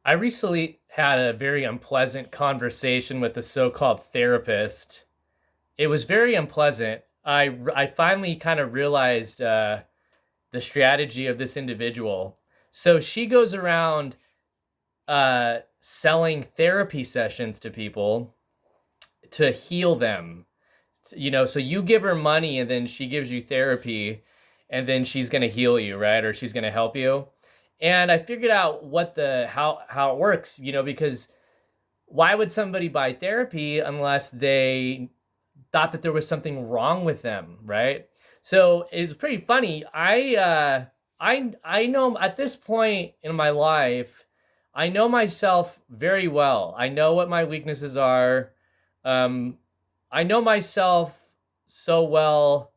I recently had a very unpleasant conversation with a so-called therapist. It was very unpleasant. I finally kind of realized the strategy of this individual. So she goes around selling therapy sessions to people to heal them. So you give her money and then she gives you therapy and then she's going to heal you, right? Or she's going to help you. And I figured out what the how it works, because why would somebody buy therapy unless they thought that there was something wrong with them, right? So it's pretty funny. I know at this point in my life, I know myself very well. I know what my weaknesses are. Um, I know myself so well.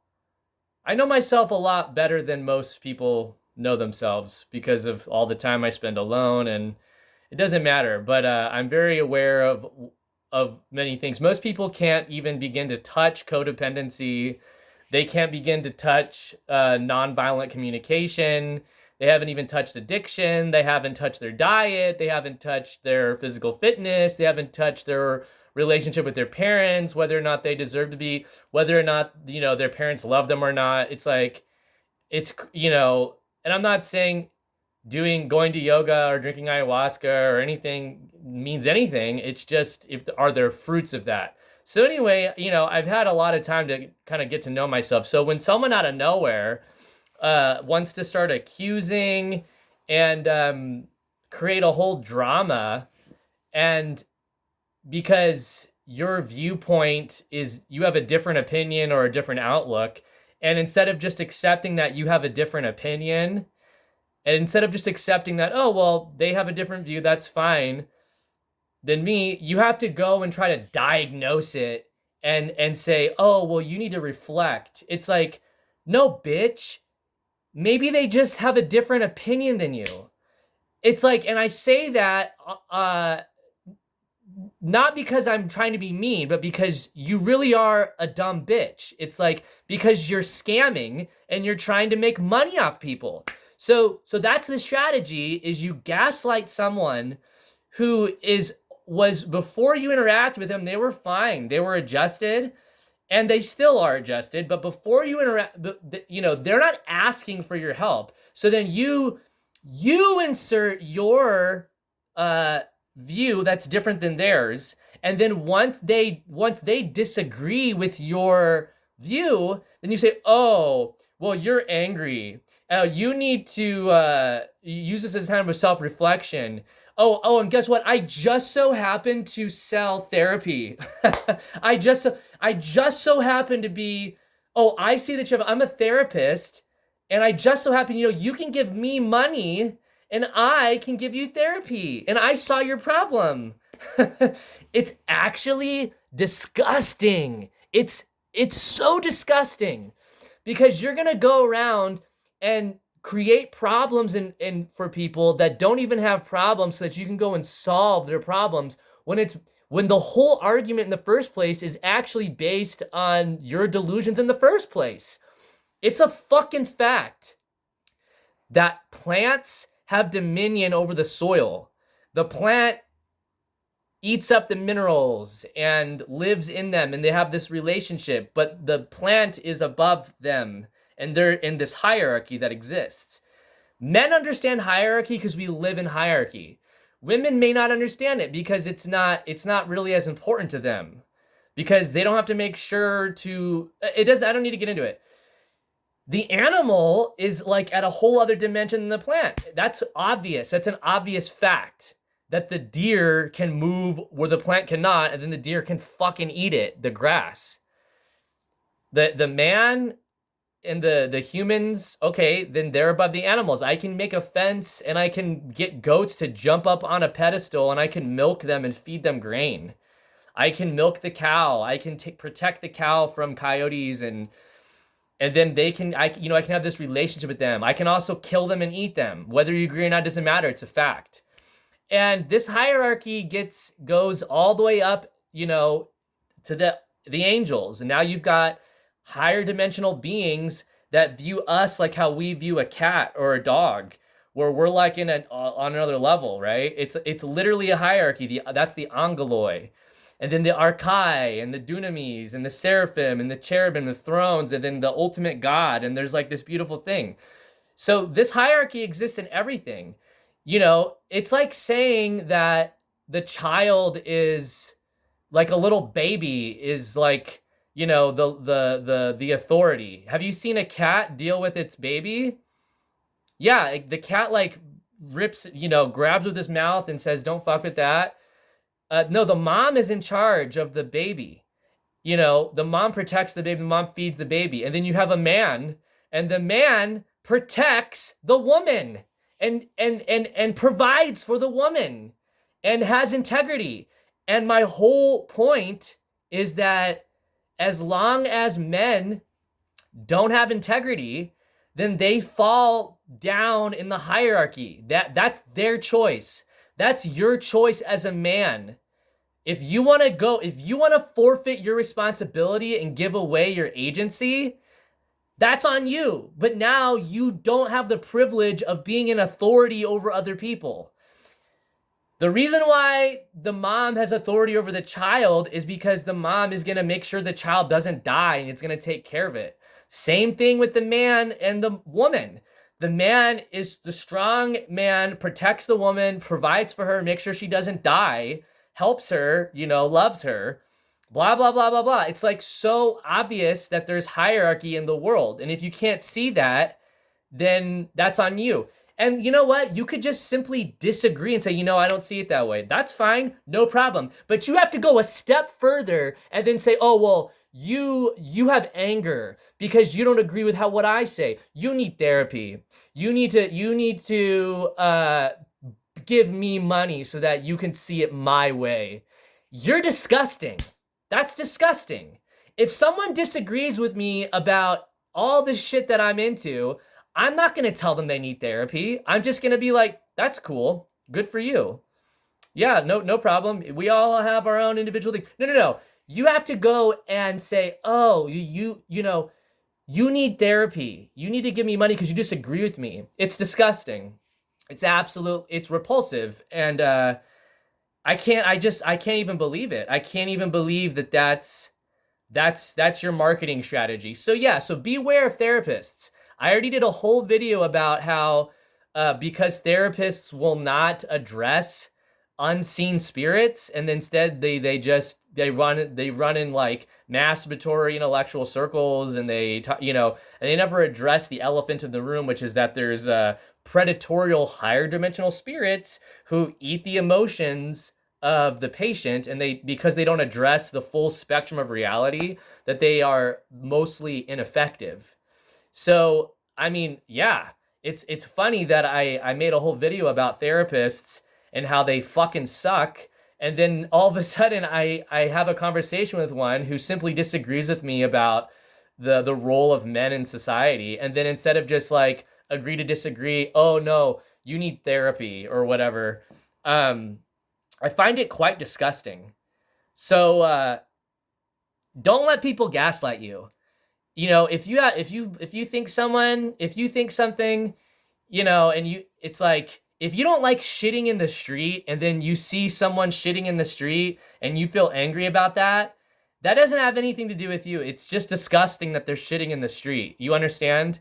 I know myself a lot better than most people know themselves because of all the time I spend alone, and it doesn't matter, but I'm very aware of many things. Most people can't even begin to touch codependency. They can't begin to touch nonviolent communication. They haven't even touched addiction. They haven't touched their diet. They haven't touched their physical fitness. They haven't touched their relationship with their parents, whether or not they deserve to be, whether or not, their parents love them or not. It's like, and I'm not saying going to yoga or drinking ayahuasca or anything means anything. It's just, if are there fruits of that. So anyway, I've had a lot of time to kind of get to know myself. So when someone out of nowhere wants to start accusing and create a whole drama, and because your viewpoint is, you have a different opinion or a different outlook, and instead of just accepting that you have a different opinion, and instead of just accepting that, oh, well, they have a different view, that's fine, than me, you have to go and try to diagnose it and say, oh, well, you need to reflect. It's like, no, bitch. Maybe they just have a different opinion than you. It's like, and I say that not because I'm trying to be mean, but because you really are a dumb bitch. It's like, because you're scamming and you're trying to make money off people. So that's the strategy, is you gaslight someone who was, before you interact with them, they were fine. They were adjusted, and they still are adjusted, but before you interact, they're not asking for your help. So then you insert your view that's different than theirs, and then once they disagree with your view, then you say, oh, well, you're angry. You need to use this as time of self-reflection. Oh, and guess what? I just so happen to sell therapy. I just I just so happen to be. Oh, I see that I'm a therapist, and I just so happen, you can give me money, and I can give you therapy, and I saw your problem. It's actually disgusting. It's so disgusting, because you're gonna go around and create problems and for people that don't even have problems, so that you can go and solve their problems, when the whole argument in the first place is actually based on your delusions in the first place. It's a fucking fact that plants have dominion over the soil. The plant eats up the minerals and lives in them, and they have this relationship, but the plant is above them, and they're in this hierarchy that exists. Men understand hierarchy because we live in hierarchy. Women may not understand it because it's not really as important to them, because they don't have to make sure to it does I don't need to get into it. The animal is like at a whole other dimension than the plant. That's obvious. That's an obvious fact, that the deer can move where the plant cannot, and then the deer can fucking eat it, the grass. The man and the humans, okay, then they're above the animals. I can make a fence, and I can get goats to jump up on a pedestal, and I can milk them and feed them grain. I can milk the cow. I can protect the cow from coyotes, and then I can have this relationship with them. I can also kill them and eat them. Whether you agree or not doesn't matter. It's a fact. And this hierarchy goes all the way up, to the angels. And now you've got higher dimensional beings that view us like how we view a cat or a dog, where we're like in on another level, right? It's literally a hierarchy. That's the angeloi, and then the archai and the dunamis and the seraphim and the cherubim, the thrones, and then the ultimate God. And there's like this beautiful thing. So this hierarchy exists in everything. It's like saying that the child is like a little baby is like, the authority. Have you seen a cat deal with its baby? Yeah, like, the cat like rips, grabs with his mouth and says, "Don't fuck with that." No, the mom is in charge of the baby. The mom protects the baby, the mom feeds the baby. And then you have a man, and the man protects the woman and provides for the woman and has integrity. And my whole point is that as long as men don't have integrity, then they fall down in the hierarchy. That's their choice. That's your choice as a man. If you want to forfeit your responsibility and give away your agency, that's on you. But now you don't have the privilege of being an authority over other people. The reason why the mom has authority over the child is because the mom is going to make sure the child doesn't die and it's going to take care of it. Same thing with the man and the woman. The man is the strong man, protects the woman, provides for her, makes sure she doesn't die, helps her, loves her, blah, blah, blah, blah, blah. It's like so obvious that there's hierarchy in the world. And if you can't see that, then that's on you. And you know what? You could just simply disagree and say, I don't see it that way. That's fine. No problem. But you have to go a step further and then say, oh, well, you have anger because you don't agree with what I say. You need therapy. You need to give me money so that you can see it my way. You're disgusting. That's disgusting. If someone disagrees with me about all the shit that I'm into, I'm not going to tell them they need therapy. I'm just going to be like, that's cool. Good for you. Yeah, no problem. We all have our own individual thing. No. You have to go and say, oh, you need therapy. You need to give me money because you disagree with me. It's disgusting. It's repulsive. And I can't even believe it. I can't even believe that's your marketing strategy. So beware of therapists. I already did a whole video about how because therapists will not address unseen spirits, and instead they run in like masturbatory intellectual circles, and they never address the elephant in the room, which is that there's predatorial higher dimensional spirits who eat the emotions of the patient, and because they don't address the full spectrum of reality, that they are mostly ineffective. So, I mean, yeah, it's funny that I made a whole video about therapists and how they fucking suck, and then all of a sudden I have a conversation with one who simply disagrees with me about the role of men in society, and then instead of just like agree to disagree, oh no, you need therapy or whatever, I find it quite disgusting. So don't let people gaslight you. If you think something, and it's like, if you don't like shitting in the street and then you see someone shitting in the street and you feel angry about that, that doesn't have anything to do with you. It's just disgusting that they're shitting in the street. You understand?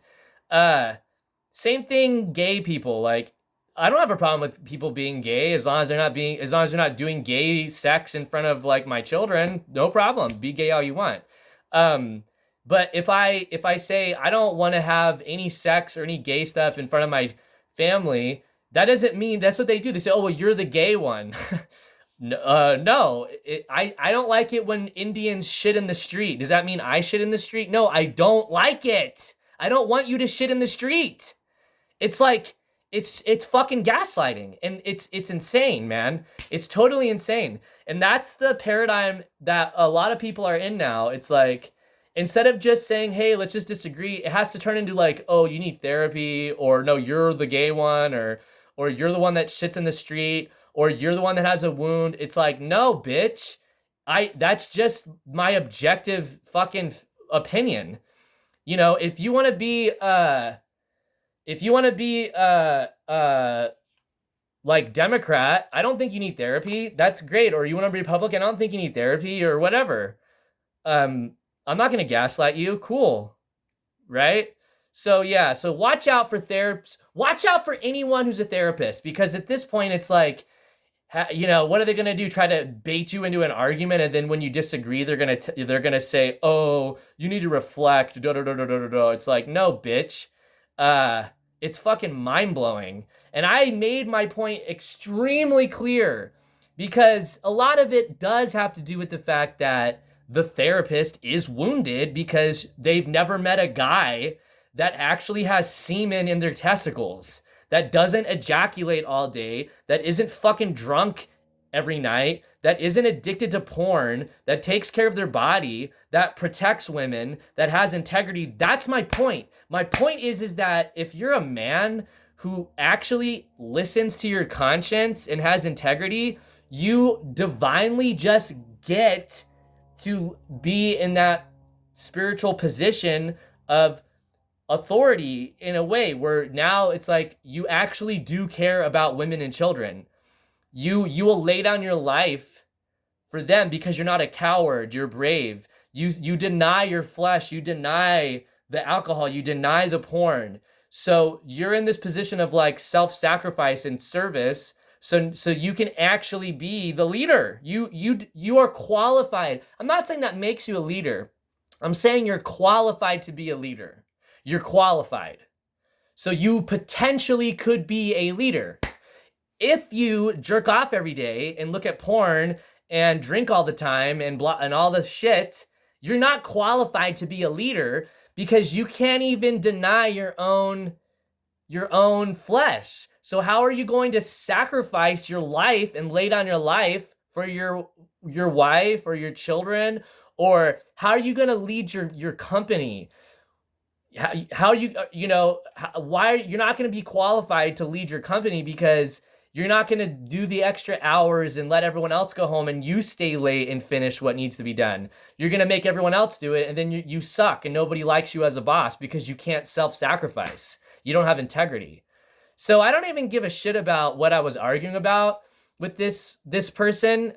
Same thing, gay people. Like, I don't have a problem with people being gay as long as they're not doing gay sex in front of like my children. No problem. Be gay all you want. But if I say I don't want to have any sex or any gay stuff in front of my family, that doesn't mean that's what they do. They say, oh, well, you're the gay one. No, I don't like it when Indians shit in the street. Does that mean I shit in the street? No, I don't like it. I don't want you to shit in the street. It's like, it's fucking gaslighting, and it's insane, man. It's totally insane. And that's the paradigm that a lot of people are in now. It's like, instead of just saying, hey, let's just disagree, it has to turn into like, oh, you need therapy, or no, you're the gay one, or you're the one that shits in the street, or you're the one that has a wound. It's like, no, bitch. That's just my objective fucking opinion. If you want to be uh like Democrat, I don't think you need therapy. That's great. Or you want to be Republican, I don't think you need therapy or whatever. um I'm not going to gaslight you. Cool, right? So yeah, so watch out for therapists. Watch out for anyone who's a therapist, because at this point it's like, what are they going to do? Try to bait you into an argument, and then when you disagree, they're going to say, "Oh, you need to reflect." Da, da, da, da, da, da. It's like, no, bitch. Uh, it's fucking mind blowing, and I made my point extremely clear, because a lot of it does have to do with the fact that the therapist is wounded because they've never met a guy that actually has semen in their testicles, that doesn't ejaculate all day, that isn't fucking drunk every night, that isn't addicted to porn, that takes care of their body, that protects women, that has integrity. That's my point. My point is that if you're a man who actually listens to your conscience and has integrity, you divinely just get to be in that spiritual position of authority, in a way where now it's like you actually do care about women and children. You will lay down your life for them because you're not a coward, you're brave. You deny your flesh, you deny the alcohol, you deny the porn. So you're in this position of like self-sacrifice and service, so you can actually be the leader. You are qualified. I'm not saying that makes you a leader. I'm saying you're qualified to be a leader. You're qualified. So you potentially could be a leader. If you jerk off every day and look at porn and drink all the time and all this shit, you're not qualified to be a leader, because you can't even deny your own flesh. So how are you going to sacrifice your life and lay down your life for your wife or your children? Or how are you going to lead your company? How you why you're not going to be qualified to lead your company, because you're not going to do the extra hours and let everyone else go home and you stay late and finish what needs to be done. You're going to make everyone else do it, and then you suck and nobody likes you as a boss because you can't self-sacrifice. You don't have integrity. So I don't even give a shit about what I was arguing about with this person.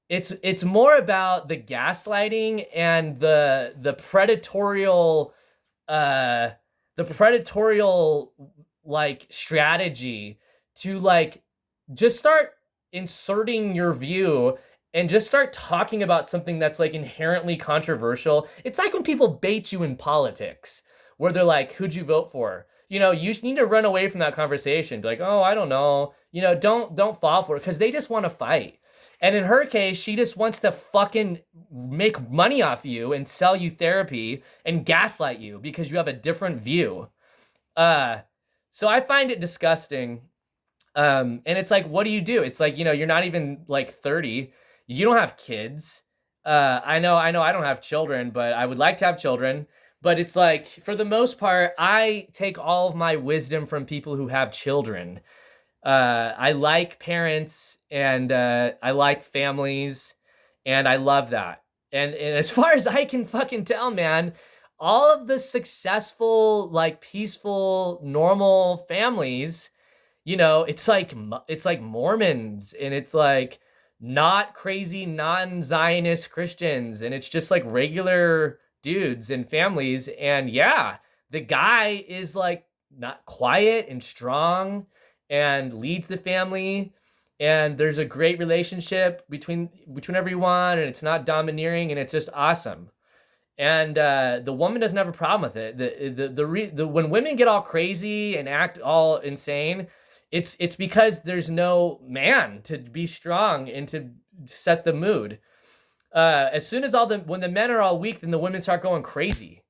It's more about the gaslighting and the predatorial like strategy to like just start inserting your view and just start talking about something that's like inherently controversial. It's like when people bait you in politics, where they're like, "Who'd you vote for?" You need to run away from that conversation. Be like, "Oh, I don't know." Don't fall for it, because they just want to fight. And in her case, she just wants to fucking make money off you and sell you therapy and gaslight you because you have a different view. Uh, so I find it disgusting. And it's like, what do you do? It's like, you're not even like 30. You don't have kids. I know I don't have children, but I would like to have children. But it's like, for the most part, I take all of my wisdom from people who have children. I like parents, and I like families, and I love that. And as far as I can fucking tell, man, all of the successful, like peaceful, normal families, it's like Mormons, and it's like not crazy non-Zionist Christians, and it's just like regular dudes and families. And yeah, the guy is like not quiet and strong and leads the family, and there's a great relationship between everyone, and it's not domineering, and it's just awesome. And the woman doesn't have a problem with it. When women get all crazy and act all insane, it's because there's no man to be strong and to set the mood. As soon as when the men are all weak, then the women start going crazy.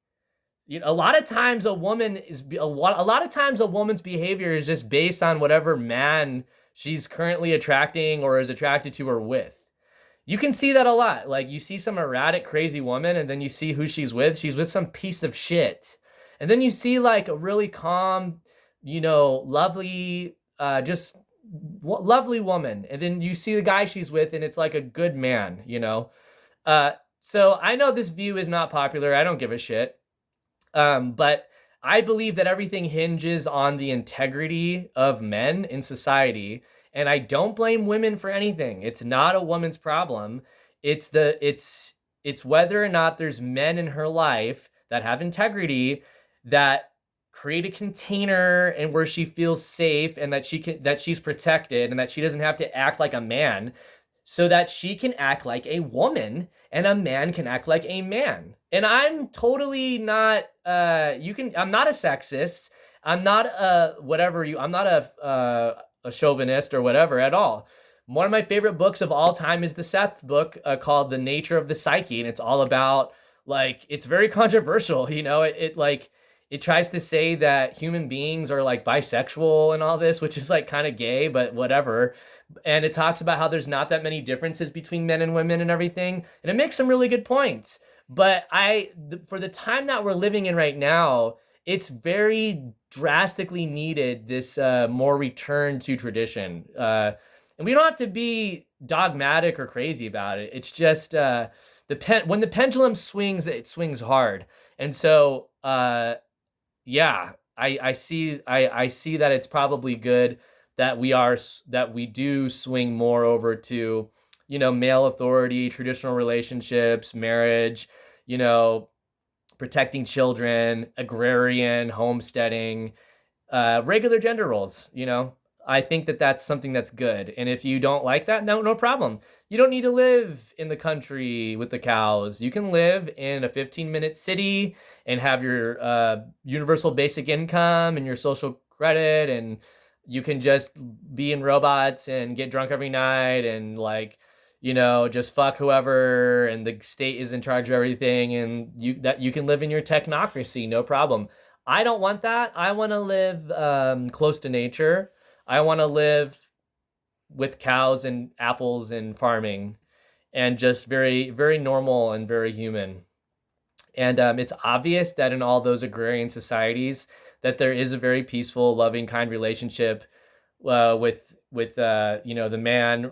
A lot of times a lot of times a woman's behavior is just based on whatever man she's currently attracting or is attracted to or with. You can see that a lot. Like, you see some erratic, crazy woman, and then you see who she's with. She's with some piece of shit. And then you see like a really calm, lovely, just lovely woman. And then you see the guy she's with, and it's like a good man. So I know this view is not popular. I don't give a shit. But I believe that everything hinges on the integrity of men in society, and I don't blame women for anything. It's not a woman's problem. It's the it's whether or not there's men in her life that have integrity, that create a container and where she feels safe and that she's protected and that she doesn't have to act like a man, so that she can act like a woman and a man can act like a man. And I'm totally not I'm not a sexist. I'm not I'm not a chauvinist or whatever at all. One of my favorite books of all time is the Seth book, called The Nature of the Psyche, and it's all about, like, it's very controversial, it like it tries to say that human beings are like bisexual and all this, which is like kind of gay, but whatever. And it talks about how there's not that many differences between men and women and everything, and it makes some really good points. But for the time that we're living in right now, it's very drastically needed, this more return to tradition. And we don't have to be dogmatic or crazy about it. It's just when the pendulum swings, it swings hard. And so yeah, I see that it's probably good that that we do swing more over to, male authority, traditional relationships, marriage, you know, protecting children, agrarian, homesteading, regular gender roles. I think that that's something that's good. And if you don't like that, no problem. You don't need to live in the country with the cows. You can live in a 15-minute city and have your universal basic income and your social credit, and you can just be in robots and get drunk every night and, like, just fuck whoever, and the state is in charge of everything, and you can live in your technocracy, no problem. I don't want that. I want to live close to nature. I want to live with cows and apples and farming, and just very, very normal and very human. And it's obvious that in all those agrarian societies, that there is a very peaceful, loving, kind relationship with the man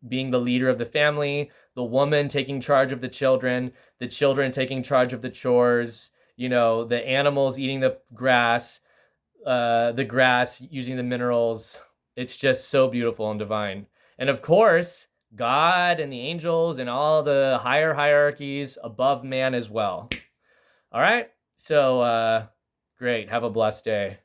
being the leader of the family, the woman taking charge of the children taking charge of the chores, the animals eating the grass using the minerals. It's just so beautiful and divine. And of course, God and the angels and all the higher hierarchies above man as well. All right. So great. Have a blessed day.